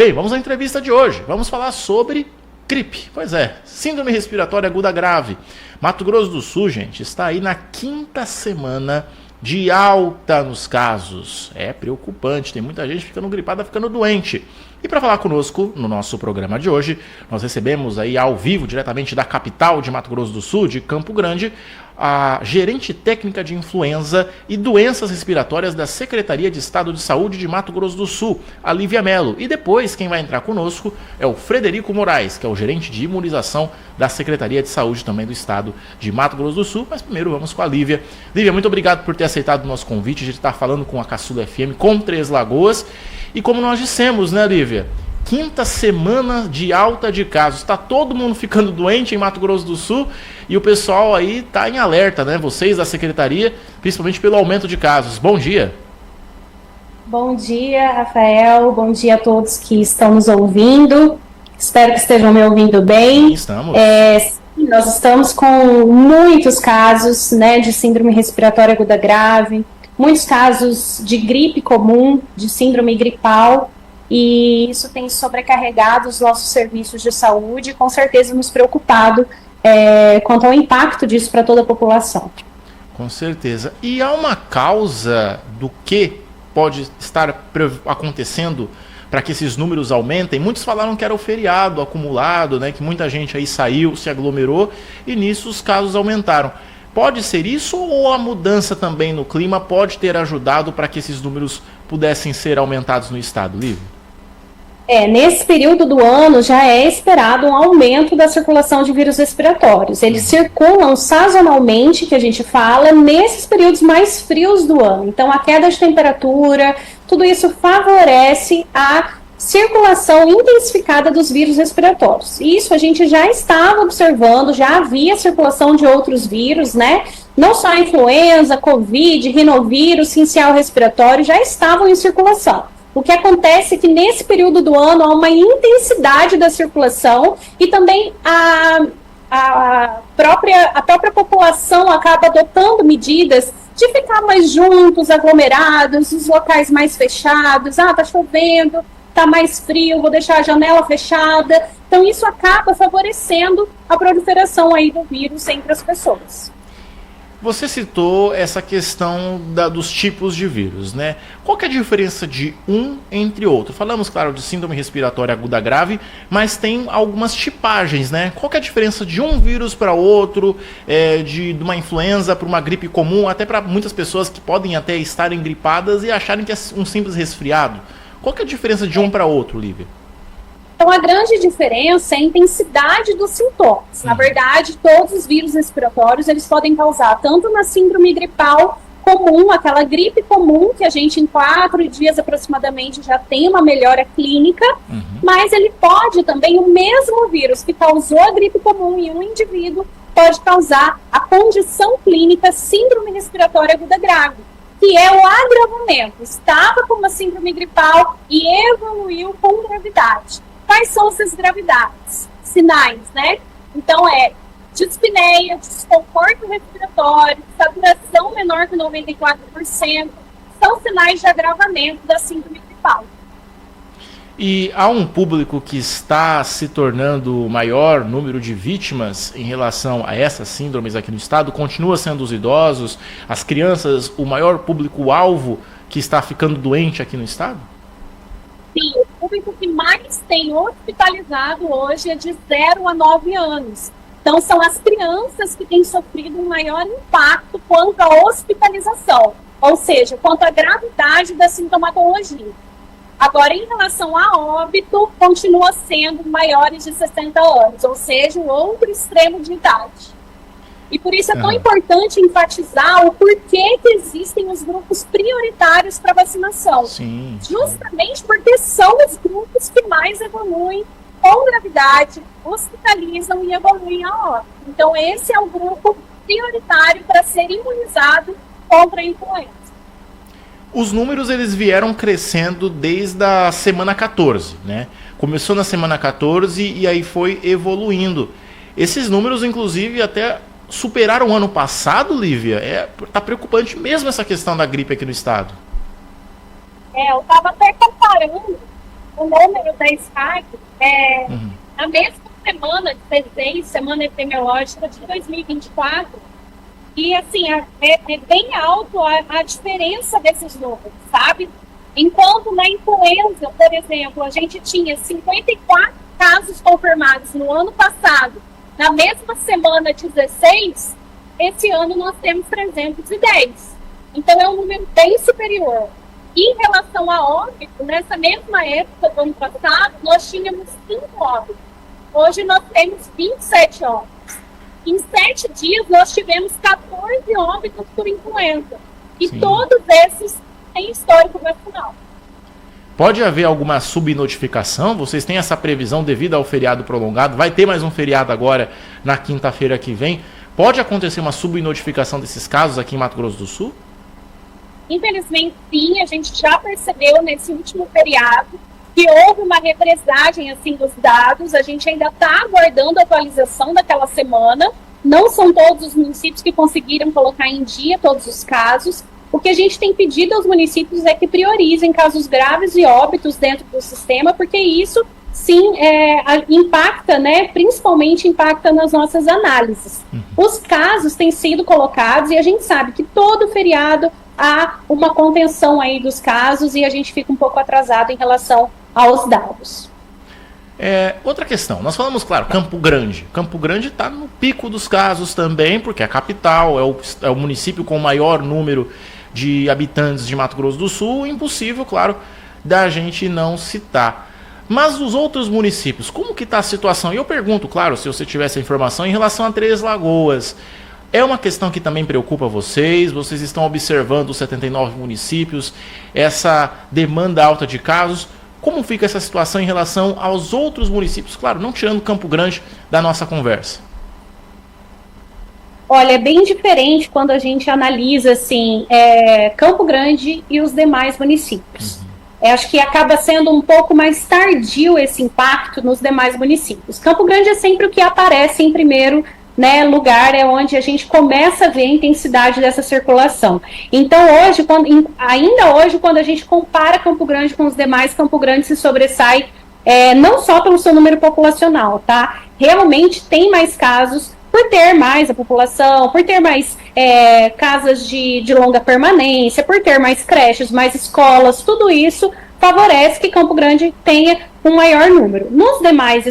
Bem, vamos à entrevista de hoje. Vamos falar sobre gripe. Pois é, síndrome respiratória aguda grave. Mato Grosso do Sul, gente, está aí na 5ª semana de alta nos casos. É preocupante, tem muita gente ficando gripada, ficando doente. E para falar conosco no nosso programa de hoje, nós recebemos aí ao vivo, diretamente da capital de Mato Grosso do Sul, de Campo Grande, a gerente técnica de influenza e doenças respiratórias da Secretaria de Estado de Saúde de Mato Grosso do Sul, a Lívia Mello. E depois quem vai entrar conosco é o Frederico Moraes, que é o gerente de imunização da Secretaria de Saúde também do Estado de Mato Grosso do Sul. Mas primeiro vamos com a Lívia. Lívia, muito obrigado por ter aceitado o nosso convite. A gente está falando com a Caçula FM, com Três Lagoas. E como nós dissemos, né, Lívia? 5ª semana de alta de casos. Está todo mundo ficando doente em Mato Grosso do Sul e o pessoal aí está em alerta, né? Vocês da Secretaria, principalmente pelo aumento de casos. Bom dia. Bom dia, Rafael. Bom dia a todos que estão nos ouvindo. Espero que estejam me ouvindo bem. Sim, estamos. Nós estamos com muitos casos, né, de síndrome respiratória aguda grave, muitos casos de gripe comum, de síndrome gripal. E isso tem sobrecarregado os nossos serviços de saúde e com certeza nos preocupado quanto ao impacto disso para toda a população. Com certeza. E há uma causa do que pode estar acontecendo para que esses números aumentem? Muitos falaram que era o feriado acumulado, né, que muita gente aí saiu, se aglomerou e nisso os casos aumentaram. Pode ser isso ou a mudança também no clima pode ter ajudado para que esses números pudessem ser aumentados no estado, Lívia? Nesse período do ano já é esperado um aumento da circulação de vírus respiratórios. Eles circulam sazonalmente, que a gente fala, nesses períodos mais frios do ano. Então a queda de temperatura, tudo isso favorece a circulação intensificada dos vírus respiratórios. Isso a gente já estava observando, já havia circulação de outros vírus, né? Não só a influenza, covid, rinovírus, sincicial respiratório já estavam em circulação. O que acontece é que nesse período do ano há uma intensidade da circulação e também a própria população acaba adotando medidas de ficar mais juntos, aglomerados, os locais mais fechados. Tá chovendo, tá mais frio, vou deixar a janela fechada. Então isso acaba favorecendo a proliferação aí do vírus entre as pessoas. Você citou essa questão dos tipos de vírus, né? Qual que é a diferença de um entre outro? Falamos, claro, de síndrome respiratória aguda grave, mas tem algumas tipagens, né? Qual que é a diferença de um vírus para outro, de uma influenza para uma gripe comum, até para muitas pessoas que podem até estarem gripadas e acharem que é um simples resfriado? Qual que é a diferença de um para outro, Lívia? Então, a grande diferença é a intensidade dos sintomas. Na verdade, todos os vírus respiratórios, eles podem causar tanto na síndrome gripal comum, aquela gripe comum, que a gente em 4 dias aproximadamente já tem uma melhora clínica, mas ele pode também, o mesmo vírus que causou a gripe comum em um indivíduo, pode causar a condição clínica síndrome respiratória aguda grave, que é o agravamento. Estava com uma síndrome gripal e evoluiu com gravidade. Quais são essas gravidades? Sinais, né? Então dispneia, desconforto respiratório, saturação menor que 94%, são sinais de agravamento da síndrome gripal. E há um público que está se tornando o maior número de vítimas em relação a essas síndromes aqui no estado? Continua sendo os idosos, as crianças, o maior público-alvo que está ficando doente aqui no estado? Sim, o público que mais tem hospitalizado hoje é de 0 a 9 anos. Então, são as crianças que têm sofrido um maior impacto quanto à hospitalização, ou seja, quanto à gravidade da sintomatologia. Agora, em relação a óbito, continua sendo maiores de 60 anos, ou seja, o outro extremo de idade. E por isso é tão importante enfatizar o porquê que existem os grupos prioritários para vacinação. Sim. Justamente porque são os grupos que mais evoluem com gravidade, hospitalizam e evoluem a óbito. Então esse é o grupo prioritário para ser imunizado contra a influenza. Os números eles vieram crescendo desde a semana 14, né? Começou na semana 14 e aí foi evoluindo. Esses números, inclusive, até superaram o ano passado, Lívia. Tá preocupante mesmo essa questão da gripe aqui no estado. Eu estava até comparando o número da SPAC na mesma semana de 16, semana epidemiológica de 2024, e assim, é bem alto a diferença desses números, sabe? Enquanto na influenza, por exemplo, a gente tinha 54 casos confirmados no ano passado, na mesma semana 16, esse ano nós temos 310. Então é um número bem superior. Em relação a óbito, nessa mesma época do ano passado, nós tínhamos 5 óbitos. Hoje nós temos 27 óbitos. Em 7 dias, nós tivemos 14 óbitos por influenza. E Sim. todos esses têm histórico vacinal. Pode haver alguma subnotificação? Vocês têm essa previsão devido ao feriado prolongado? Vai ter mais um feriado agora na quinta-feira que vem. Pode acontecer uma subnotificação desses casos aqui em Mato Grosso do Sul? Infelizmente, sim, a gente já percebeu nesse último feriado que houve uma represagem assim, dos dados. A gente ainda está aguardando a atualização daquela semana. Não são todos os municípios que conseguiram colocar em dia todos os casos. O que a gente tem pedido aos municípios é que priorizem casos graves e óbitos dentro do sistema, porque isso, sim, impacta, né, principalmente impacta nas nossas análises. Os casos têm sido colocados e a gente sabe que todo feriado há uma contenção aí dos casos e a gente fica um pouco atrasado em relação aos dados. Outra questão, nós falamos, claro, Campo Grande. Campo Grande está no pico dos casos também, porque é a capital, é o município com o maior número de habitantes de Mato Grosso do Sul. Impossível, claro, da gente não citar. Mas os outros municípios, como que está a situação? E eu pergunto, claro, se você tiver essa informação, em relação a Três Lagoas. É uma questão que também preocupa vocês? Vocês estão observando os 79 municípios, essa demanda alta de casos? Como fica essa situação em relação aos outros municípios? Claro, não tirando Campo Grande da nossa conversa. Olha, é bem diferente quando a gente analisa assim, Campo Grande e os demais municípios. Acho que acaba sendo um pouco mais tardio esse impacto nos demais municípios. Campo Grande é sempre o que aparece em primeiro, né, lugar, é onde a gente começa a ver a intensidade dessa circulação. Então, ainda hoje, quando a gente compara Campo Grande com os demais, Campo Grande se sobressai não só pelo seu número populacional, tá? Realmente tem mais casos por ter mais a população, por ter mais casas de longa permanência, por ter mais creches, mais escolas, tudo isso favorece que Campo Grande tenha um maior número. Nos demais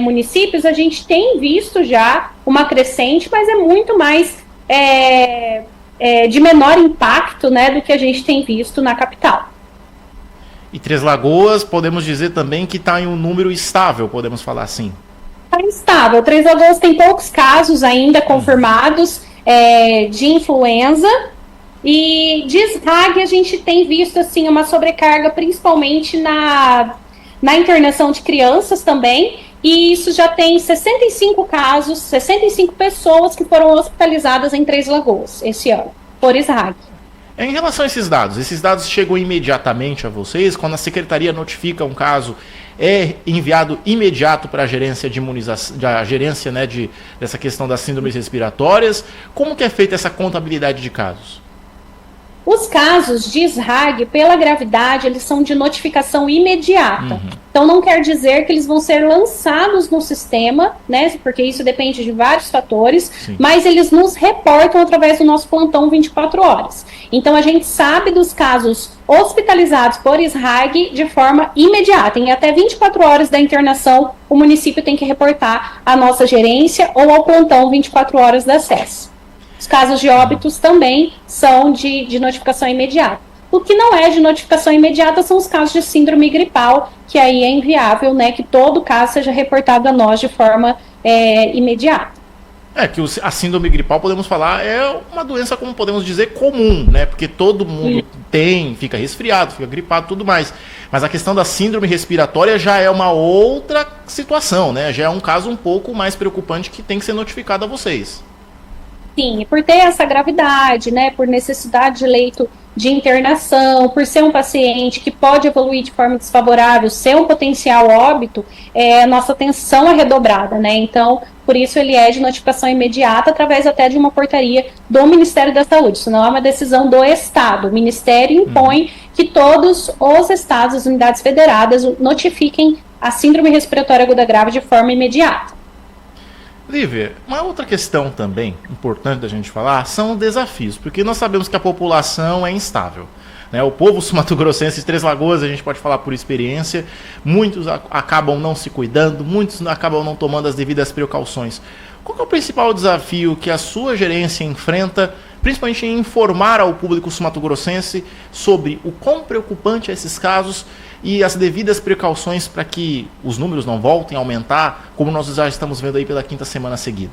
municípios, a gente tem visto já uma crescente, mas é muito mais de menor impacto, né, do que a gente tem visto na capital. E Três Lagoas, podemos dizer também que está em um número estável, podemos falar assim? Está instável. Três Lagoas tem poucos casos ainda confirmados de influenza. E de SRAG a gente tem visto assim, uma sobrecarga, principalmente na internação de crianças também, e isso já tem 65 casos, 65 pessoas que foram hospitalizadas em Três Lagoas esse ano, por SRAG. Em relação a esses dados chegam imediatamente a vocês? Quando a secretaria notifica um caso, é enviado imediato para a gerência de imunização, a gerência, né, dessa questão das síndromes respiratórias? Como que é feita essa contabilidade de casos? Os casos de SRAG, pela gravidade, eles são de notificação imediata. Então, não quer dizer que eles vão ser lançados no sistema, né? Porque isso depende de vários fatores, Sim. mas eles nos reportam através do nosso plantão 24 horas. Então, a gente sabe dos casos hospitalizados por SRAG de forma imediata. Em até 24 horas da internação, o município tem que reportar à nossa gerência ou ao plantão 24 horas da SES. Os casos de óbitos também são de notificação imediata. O que não é de notificação imediata são os casos de síndrome gripal, que aí é inviável, né, que todo caso seja reportado a nós de forma imediata. Que a síndrome gripal, podemos falar, é uma doença, como podemos dizer, comum, né? Porque todo mundo fica resfriado, fica gripado e tudo mais. Mas a questão da síndrome respiratória já é uma outra situação, né? Já é um caso um pouco mais preocupante que tem que ser notificado a vocês. Sim, por ter essa gravidade, né, por necessidade de leito de internação, por ser um paciente que pode evoluir de forma desfavorável, ser um potencial óbito, nossa atenção é redobrada, né? Então, por isso ele é de notificação imediata, através até de uma portaria do Ministério da Saúde. Isso não é uma decisão do Estado. O Ministério impõe que todos os estados, as unidades federadas, notifiquem a síndrome respiratória aguda grave de forma imediata. Lívia, uma outra questão também importante da gente falar são desafios, porque nós sabemos que a população é instável, né? O povo sul-mato-grossense de Três Lagoas, a gente pode falar por experiência, muitos acabam não se cuidando, muitos acabam não tomando as devidas precauções. Qual que é o principal desafio que a sua gerência enfrenta, principalmente em informar ao público sul-mato-grossense sobre o quão preocupante é esses casos e as devidas precauções para que os números não voltem a aumentar, como nós já estamos vendo aí pela 5ª semana seguida?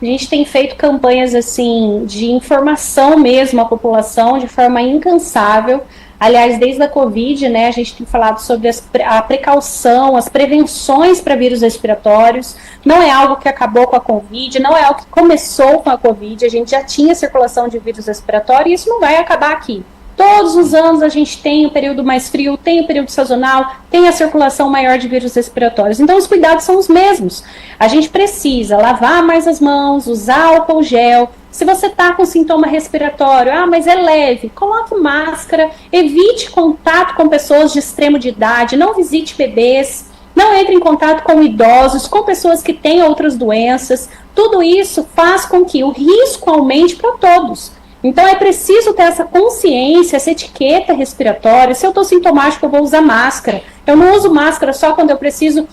A gente tem feito campanhas assim de informação mesmo à população de forma incansável. Aliás, desde a Covid, né, a gente tem falado sobre a precaução, as prevenções para vírus respiratórios. Não é algo que acabou com a Covid, não é algo que começou com a Covid. A gente já tinha circulação de vírus respiratório e isso não vai acabar aqui. Todos os anos a gente tem o período mais frio, tem o período sazonal, tem a circulação maior de vírus respiratórios. Então os cuidados são os mesmos. A gente precisa lavar mais as mãos, usar álcool gel. Se você está com sintoma respiratório, mas é leve, coloque máscara, evite contato com pessoas de extremo de idade, não visite bebês, não entre em contato com idosos, com pessoas que têm outras doenças. Tudo isso faz com que o risco aumente para todos. Então é preciso ter essa consciência, essa etiqueta respiratória. Se eu estou sintomático, eu vou usar máscara. Eu não uso máscara só quando eu preciso,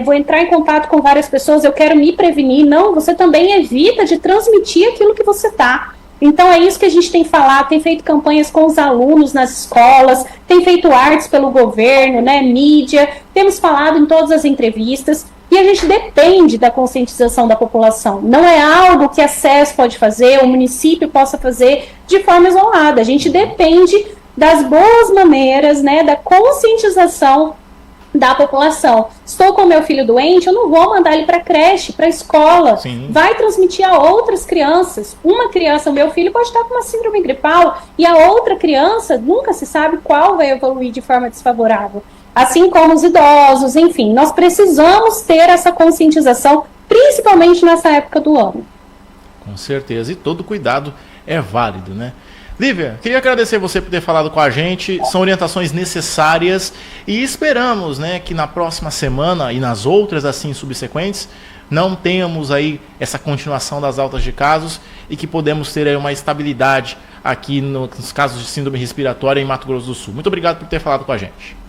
vou entrar em contato com várias pessoas, eu quero me prevenir. Não, você também evita de transmitir aquilo que você está. Então é isso que a gente tem falado, tem feito campanhas com os alunos nas escolas, tem feito artes pelo governo, né, mídia, temos falado em todas as entrevistas. E a gente depende da conscientização da população. Não é algo que a SES pode fazer, o município possa fazer de forma isolada. A gente depende das boas maneiras, né, da conscientização da população. Estou com meu filho doente, eu não vou mandar ele para a creche, para a escola. Sim. Vai transmitir a outras crianças. Uma criança, o meu filho, pode estar com uma síndrome gripal e a outra criança, nunca se sabe qual vai evoluir de forma desfavorável. Assim como os idosos, enfim, nós precisamos ter essa conscientização, principalmente nessa época do ano. Com certeza, e todo cuidado é válido, né? Lívia, queria agradecer você por ter falado com a gente, são orientações necessárias e esperamos, né, que na próxima semana e nas outras assim subsequentes não tenhamos aí essa continuação das altas de casos e que podemos ter aí uma estabilidade aqui nos casos de síndrome respiratória em Mato Grosso do Sul. Muito obrigado por ter falado com a gente.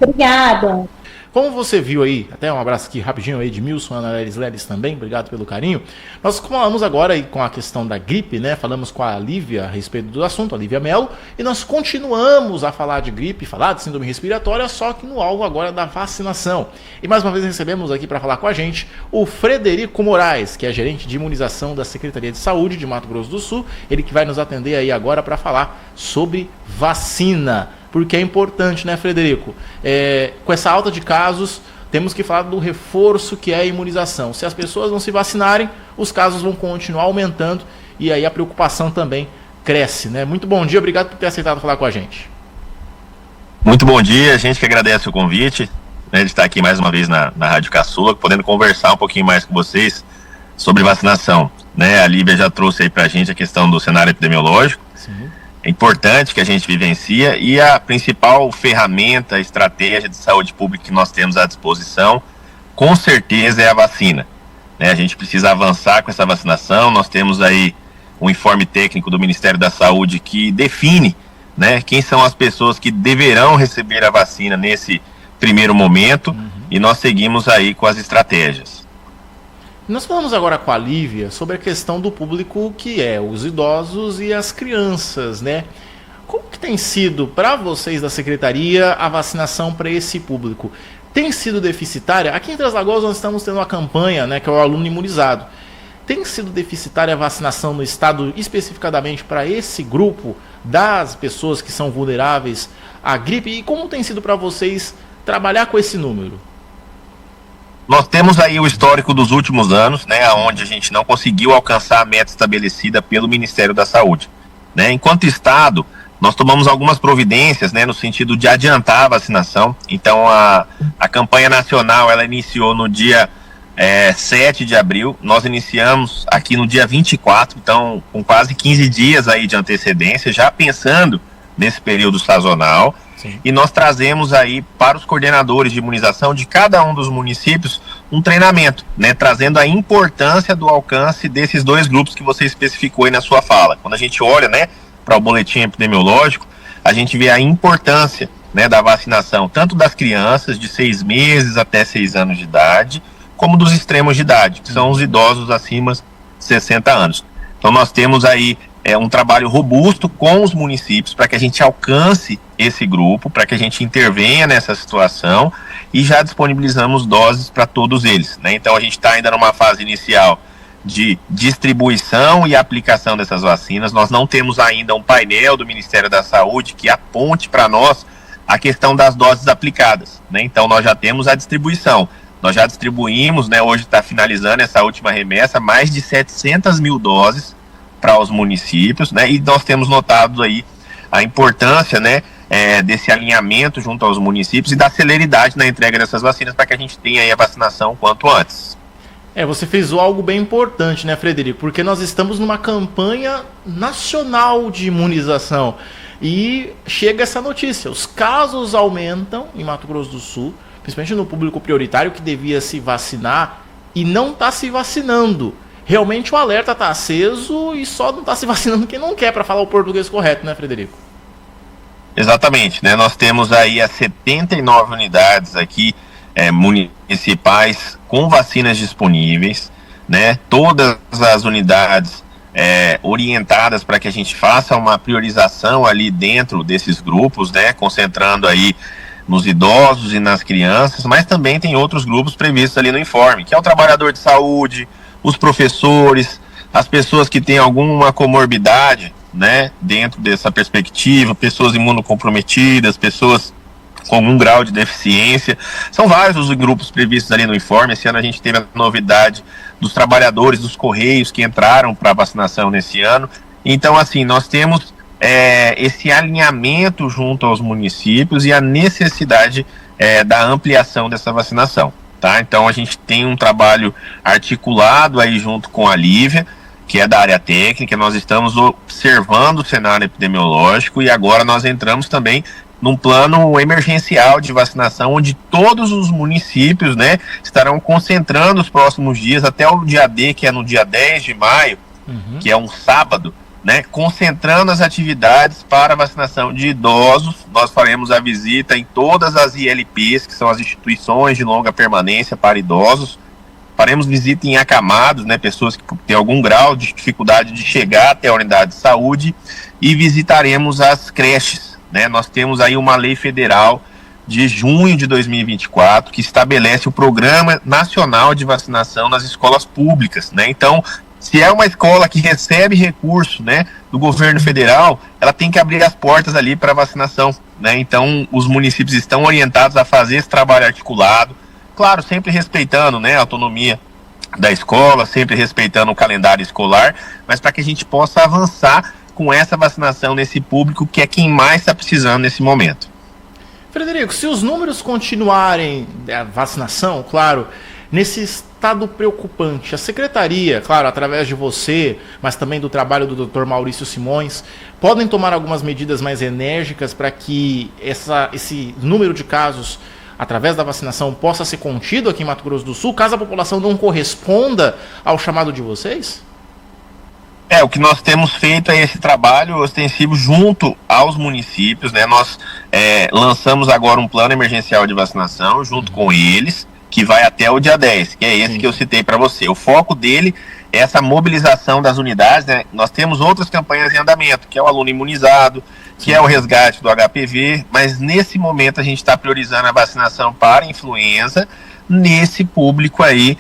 Obrigada. Como você viu aí, até um abraço aqui rapidinho aí de Milson, Ana Lelis também, obrigado pelo carinho. Nós falamos agora aí com a questão da gripe, né? Falamos com a Lívia a respeito do assunto, a Lívia Mello, e nós continuamos a falar de gripe, falar de síndrome respiratória, só que no alvo agora da vacinação. E mais uma vez recebemos aqui para falar com a gente o Frederico Moraes, que é gerente de imunização da Secretaria de Saúde de Mato Grosso do Sul, ele que vai nos atender aí agora para falar sobre vacina. Porque é importante, né, Frederico? Com essa alta de casos, temos que falar do reforço que é a imunização. Se as pessoas não se vacinarem, os casos vão continuar aumentando e aí a preocupação também cresce, né? Muito bom dia, obrigado por ter aceitado falar com a gente. Muito bom dia, a gente que agradece o convite, né, de estar aqui mais uma vez na Rádio Caçula, podendo conversar um pouquinho mais com vocês sobre vacinação, né? A Lívia já trouxe aí pra gente a questão do cenário epidemiológico. Sim. É importante que a gente vivencia e a principal ferramenta, estratégia de saúde pública que nós temos à disposição, com certeza é a vacina, né? A gente precisa avançar com essa vacinação, nós temos aí um informe técnico do Ministério da Saúde que define, né, quem são as pessoas que deverão receber a vacina nesse primeiro momento, e nós seguimos aí com as estratégias. Nós falamos agora com a Lívia sobre a questão do público que é os idosos e as crianças, né? Como que tem sido para vocês da Secretaria a vacinação para esse público? Tem sido deficitária? Aqui em Três Lagoas nós estamos tendo uma campanha, né, que é o aluno imunizado. Tem sido deficitária a vacinação no estado especificadamente para esse grupo das pessoas que são vulneráveis à gripe? E como tem sido para vocês trabalhar com esse número? Nós temos aí o histórico dos últimos anos, né, onde a gente não conseguiu alcançar a meta estabelecida pelo Ministério da Saúde, né? Enquanto Estado, nós tomamos algumas providências, né, no sentido de adiantar a vacinação. Então, a campanha nacional, ela iniciou no dia 7 de abril, nós iniciamos aqui no dia 24, então, com quase 15 dias aí de antecedência, já pensando nesse período sazonal. Sim. E nós trazemos aí para os coordenadores de imunização de cada um dos municípios um treinamento, né, trazendo a importância do alcance desses dois grupos que você especificou aí na sua fala. Quando a gente olha, né, para o boletim epidemiológico, a gente vê a importância, né, da vacinação, tanto das crianças de 6 meses até 6 anos de idade, como dos extremos de idade, que são os idosos acima de 60 anos. Então nós temos aí um trabalho robusto com os municípios para que a gente alcance esse grupo, para que a gente intervenha nessa situação, e já disponibilizamos doses para todos eles, né? Então a gente está ainda numa fase inicial de distribuição e aplicação dessas vacinas. Nós não temos ainda um painel do Ministério da Saúde que aponte para nós a questão das doses aplicadas, né? Então nós já temos a distribuição. Nós já distribuímos, né, hoje está finalizando essa última remessa, mais de 700 mil doses para os municípios, né? E nós temos notado aí a importância, né, desse alinhamento junto aos municípios e da celeridade na entrega dessas vacinas para que a gente tenha aí a vacinação quanto antes. Você fez algo bem importante, né, Frederico? Porque nós estamos numa campanha nacional de imunização e chega essa notícia: os casos aumentam em Mato Grosso do Sul, principalmente no público prioritário que devia se vacinar e não está se vacinando. Realmente o alerta está aceso e só não está se vacinando quem não quer, para falar o português correto, né, Frederico? Exatamente, né? Nós temos aí as 79 unidades aqui municipais com vacinas disponíveis, né? Todas as unidades orientadas para que a gente faça uma priorização ali dentro desses grupos, né? Concentrando aí nos idosos e nas crianças, mas também tem outros grupos previstos ali no informe, que é o trabalhador de saúde, os professores, as pessoas que têm alguma comorbidade, né, dentro dessa perspectiva, pessoas imunocomprometidas, pessoas com algum grau de deficiência. São vários os grupos previstos ali no informe. Esse ano a gente teve a novidade dos trabalhadores dos Correios que entraram para vacinação nesse ano. Então, assim, nós temos esse alinhamento junto aos municípios e a necessidade da ampliação dessa vacinação. Tá? Então a gente tem um trabalho articulado aí junto com a Lívia, que é da área técnica. Nós estamos observando o cenário epidemiológico e agora nós entramos também num plano emergencial de vacinação, onde todos os municípios, né, estarão concentrando os próximos dias, até o dia D, que é no dia 10 de maio, que é um sábado, né, concentrando as atividades para a vacinação de idosos. Nós faremos a visita em todas as ILPs, que são as instituições de longa permanência para idosos. Faremos visita em acamados, né, pessoas que têm algum grau de dificuldade de chegar até a unidade de saúde, e visitaremos as creches, né? Nós temos aí uma lei federal de junho de 2024 que estabelece o Programa Nacional de Vacinação nas escolas públicas, né? Então, se é uma escola que recebe recurso, né, do governo federal, ela tem que abrir as portas ali para vacinação, né? Então, os municípios estão orientados a fazer esse trabalho articulado, claro, sempre respeitando, né, a autonomia da escola, sempre respeitando o calendário escolar, mas para que a gente possa avançar com essa vacinação nesse público que é quem mais está precisando nesse momento. Frederico, se os números continuarem da vacinação, claro, nesse estado preocupante, a secretaria, claro, através de você, mas também do trabalho do Dr. Maurício Simões, podem tomar algumas medidas mais enérgicas para que esse número de casos através da vacinação possa ser contido aqui em Mato Grosso do Sul, caso a população não corresponda ao chamado de vocês? O que nós temos feito é esse trabalho ostensivo junto aos municípios, né? Nós lançamos agora um plano emergencial de vacinação junto com eles, que vai até o dia 10, que é esse que eu citei para você. O foco dele é essa mobilização das unidades, né? Nós temos outras campanhas em andamento, que é o aluno imunizado, que é o resgate do HPV, mas nesse momento a gente está priorizando a vacinação para influenza nesse público aí,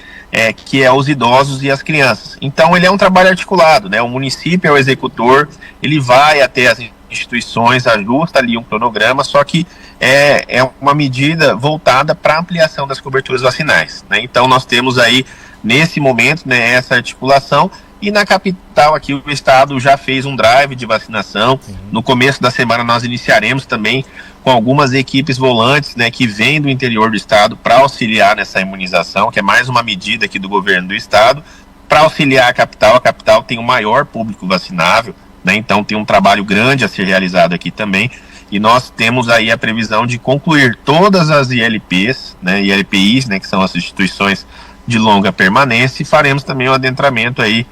que é os idosos e as crianças. Então ele é um trabalho articulado, né? O município é o executor, ele vai até as instituições, ajusta ali um cronograma, só que é uma medida voltada para a ampliação das coberturas vacinais, né? Então nós temos aí, nesse momento, né, essa articulação, e na capital aqui o estado já fez um drive de vacinação. No começo da semana nós iniciaremos também com algumas equipes volantes, né, que vêm do interior do estado para auxiliar nessa imunização, que é mais uma medida aqui do governo do estado, para auxiliar a capital. A capital tem o maior público vacinável, né, então tem um trabalho grande a ser realizado aqui também, e nós temos aí a previsão de concluir todas as ILPs, né, ILPIs, né, que são as instituições de longa permanência, e faremos também o adentramento aí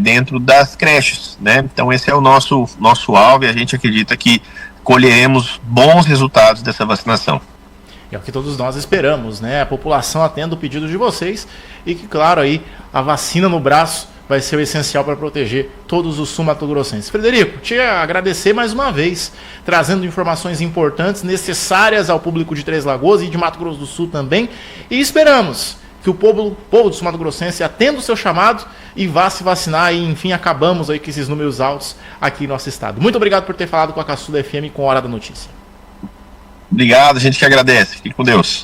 dentro das creches, né? Então esse é o nosso alvo, e a gente acredita que colheremos bons resultados dessa vacinação. É o que todos nós esperamos, né? A população atenda o pedido de vocês, e que, claro, aí a vacina no braço vai ser o essencial para proteger todos os sul-mato-grossenses. Frederico, te agradecer mais uma vez, trazendo informações importantes, necessárias ao público de Três Lagoas e de Mato Grosso do Sul também, e esperamos que o povo do sul-mato-grossense atenda o seu chamado e vá se vacinar, e enfim acabamos aí com esses números altos aqui em nosso estado. Muito obrigado por ter falado com a Caçula FM com a Hora da Notícia. Obrigado, a gente que agradece. Fique com Deus.